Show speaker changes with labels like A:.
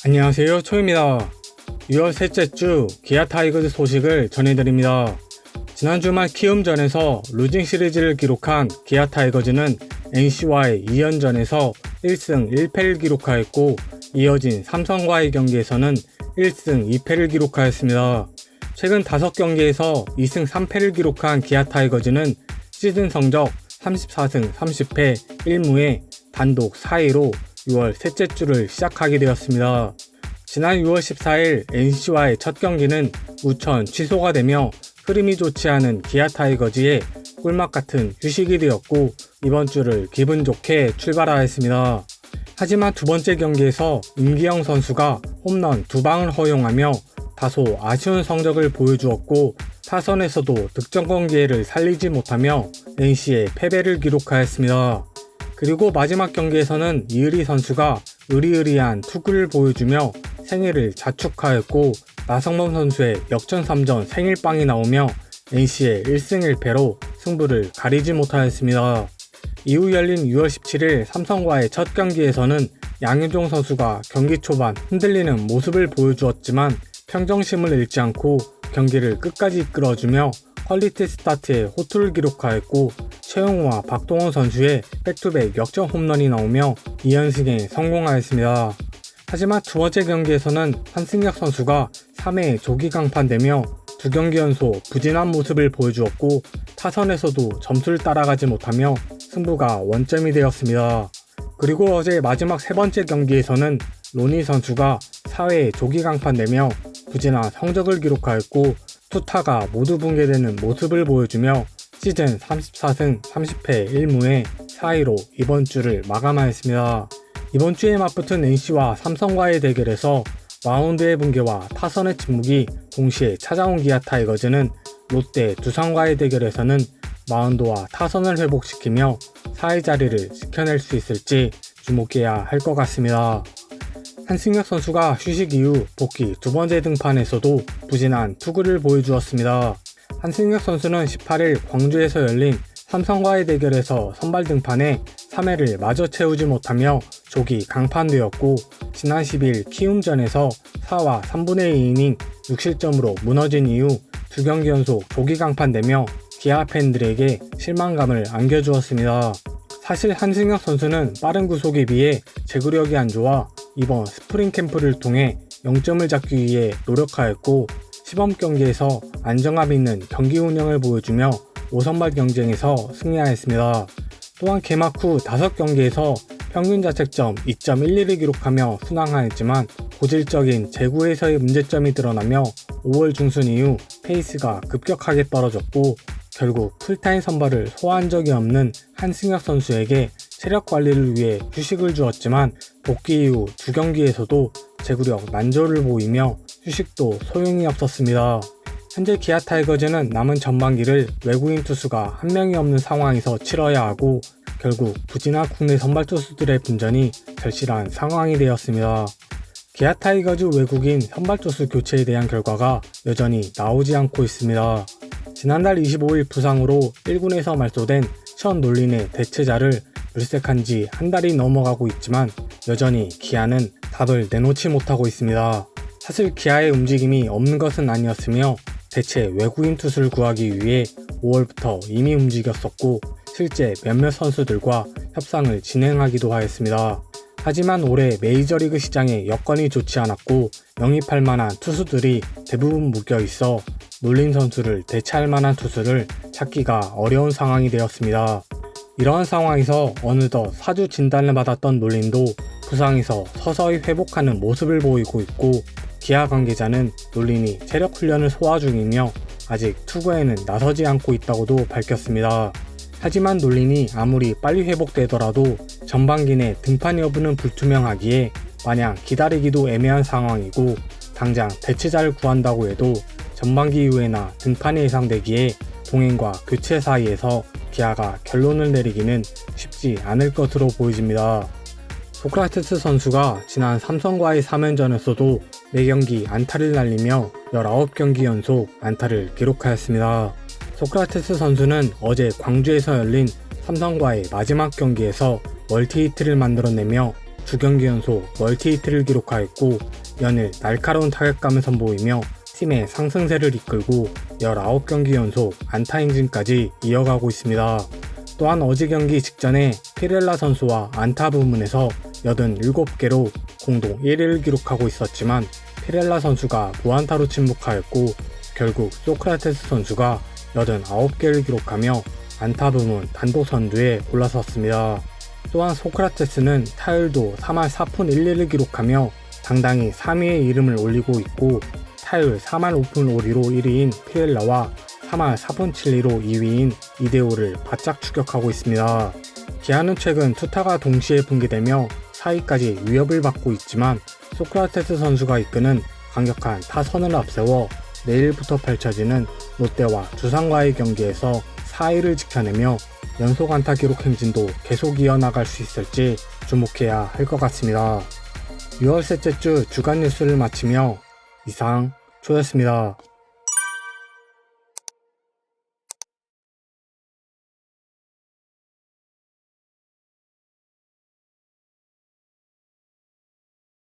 A: 안녕하세요, 초입니다. 6월 셋째 주 기아 타이거즈 소식을 전해드립니다. 지난 주말 키움전에서 루징 시리즈를 기록한 기아 타이거즈는 NC와의 2연전에서 1승 1패를 기록하였고, 이어진 삼성과의 경기에서는 1승 2패를 기록하였습니다. 최근 5경기에서 2승 3패를 기록한 기아 타이거즈는 시즌 성적 34승 30패 1무에 단독 4위로 6월 셋째 주를 시작하게 되었습니다. 지난 6월 14일 NC와의 첫 경기는 우천 취소가 되며 흐름이 좋지 않은 기아 타이거즈의 꿀맛 같은 휴식이 되었고, 이번 주를 기분 좋게 출발하였습니다. 하지만 두 번째 경기에서 임기영 선수가 홈런 2방을 허용하며 다소 아쉬운 성적을 보여주었고, 타선에서도 득점권 기회를 살리지 못하며 NC의 패배를 기록하였습니다. 그리고 마지막 경기에서는 이의리 선수가 의리의리한 투구를 보여주며 생일을 자축하였고, 나성범 선수의 역전 3전 생일빵이 나오며 NC의 1승 1패로 승부를 가리지 못하였습니다. 이후 열린 6월 17일 삼성과의 첫 경기에서는 양현종 선수가 경기 초반 흔들리는 모습을 보여주었지만 평정심을 잃지 않고 경기를 끝까지 이끌어주며 퀄리티 스타트에 호투를 기록하였고, 최용우와 박동원 선수의 백투백 역전 홈런이 나오며 2연승에 성공하였습니다. 하지만 두 번째 경기에서는 한승혁 선수가 3회에 조기 강판되며 두 경기 연속 부진한 모습을 보여주었고, 타선에서도 점수를 따라가지 못하며 승부가 원점이 되었습니다. 그리고 어제 마지막 세 번째 경기에서는 로니 선수가 4회에 조기 강판되며 부진한 성적을 기록하였고, 투타가 모두 붕괴되는 모습을 보여주며 시즌 34승 30패 1무에 4위로 이번 주를 마감하였습니다. 이번 주에 맞붙은 NC와 삼성과의 대결에서 마운드의 붕괴와 타선의 침묵이 동시에 찾아온 기아 타이거즈는 롯데 두산과의 대결에서는 마운드와 타선을 회복시키며 4위 자리를 지켜낼 수 있을지 주목해야 할 것 같습니다. 한승혁 선수가 휴식 이후 복귀 두 번째 등판에서도 부진한 투구를 보여주었습니다. 한승혁 선수는 18일 광주에서 열린 삼성과의 대결에서 선발 등판에 3회를 마저 채우지 못하며 조기 강판되었고, 지난 10일 키움전에서 4와 3분의 2이닝 6실점으로 무너진 이후 두 경기 연속 조기 강판되며 기아 팬들에게 실망감을 안겨주었습니다. 사실 한승혁 선수는 빠른 구속에 비해 제구력이 안 좋아 이번 스프링 캠프를 통해 0점을 잡기 위해 노력하였고, 시범 경기에서 안정감 있는 경기 운영을 보여주며 5선발 경쟁에서 승리하였습니다. 또한 개막 후 5경기에서 평균 자책점 2.11을 기록하며 순항하였지만 고질적인 제구에서의 문제점이 드러나며 5월 중순 이후 페이스가 급격하게 떨어졌고, 결국 풀타임 선발을 소화한 적이 없는 한승혁 선수에게 체력 관리를 위해 휴식을 주었지만 복귀 이후 두 경기에서도 제구력 난조를 보이며 휴식도 소용이 없었습니다. 현재 기아 타이거즈는 남은 전반기를 외국인 투수가 한 명이 없는 상황에서 치러야 하고, 결국 부진한 국내 선발 투수들의 분전이 절실한 상황이 되었습니다. 기아 타이거즈 외국인 선발 투수 교체에 대한 결과가 여전히 나오지 않고 있습니다. 지난달 25일 부상으로 1군에서 말소된 션 놀린의 대체자를 물색한 지 한 달이 넘어가고 있지만 여전히 기아는 답을 내놓지 못하고 있습니다. 사실 기아의 움직임이 없는 것은 아니었으며 대체 외국인 투수를 구하기 위해 5월부터 이미 움직였었고, 실제 몇몇 선수들과 협상을 진행하기도 하였습니다. 하지만 올해 메이저리그 시장에 여건이 좋지 않았고 영입할 만한 투수들이 대부분 묶여 있어 놀린 선수를 대체할 만한 투수를 찾기가 어려운 상황이 되었습니다. 이러한 상황에서 어느덧 사주 진단을 받았던 놀린도 부상에서 서서히 회복하는 모습을 보이고 있고, 기아 관계자는 놀린이 체력 훈련을 소화 중이며 아직 투구에는 나서지 않고 있다고도 밝혔습니다. 하지만 놀린이 아무리 빨리 회복되더라도 전반기 내 등판 여부는 불투명하기에 마냥 기다리기도 애매한 상황이고, 당장 대체자를 구한다고 해도 전반기 이후에나 등판이 예상되기에 동행과 교체 사이에서 기아가 결론을 내리기는 쉽지 않을 것으로 보여집니다. 소크라테스 선수가 지난 삼성과의 3연전에서도 4경기 안타를 날리며 19경기 연속 안타를 기록하였습니다. 소크라테스 선수는 어제 광주에서 열린 삼성과의 마지막 경기에서 멀티히트를 만들어내며 2경기 연속 멀티히트를 기록하였고 연일 날카로운 타격감을 선보이며 팀의 상승세를 이끌고 19경기 연속 안타 행진까지 이어가고 있습니다. 또한 어제 경기 직전에 피렐라 선수와 안타 부문에서 87개로 공동 1위를 기록하고 있었지만 피렐라 선수가 무안타로 침묵하였고 결국 소크라테스 선수가 89개를 기록하며 안타 부문 단독 선두에 올라섰습니다. 또한 소크라테스는 타율도 3할 4푼 1리를 기록하며 당당히 3위에 이름을 올리고 있고 타율 3할 5푼 5리로 1위인 피렐라와 3할 4푼 7리로 2위인 이데오를 바짝 추격하고 있습니다. 기아는 최근 투타가 동시에 붕괴되며 4위까지 위협을 받고 있지만 소크라테스 선수가 이끄는 강력한 타선을 앞세워 내일부터 펼쳐지는 롯데와 두산과의 경기에서 4위를 지켜내며 연속 안타 기록 행진도 계속 이어나갈 수 있을지 주목해야 할 것 같습니다. 6월 셋째 주 주간 뉴스를 마치며 이상 조였습니다.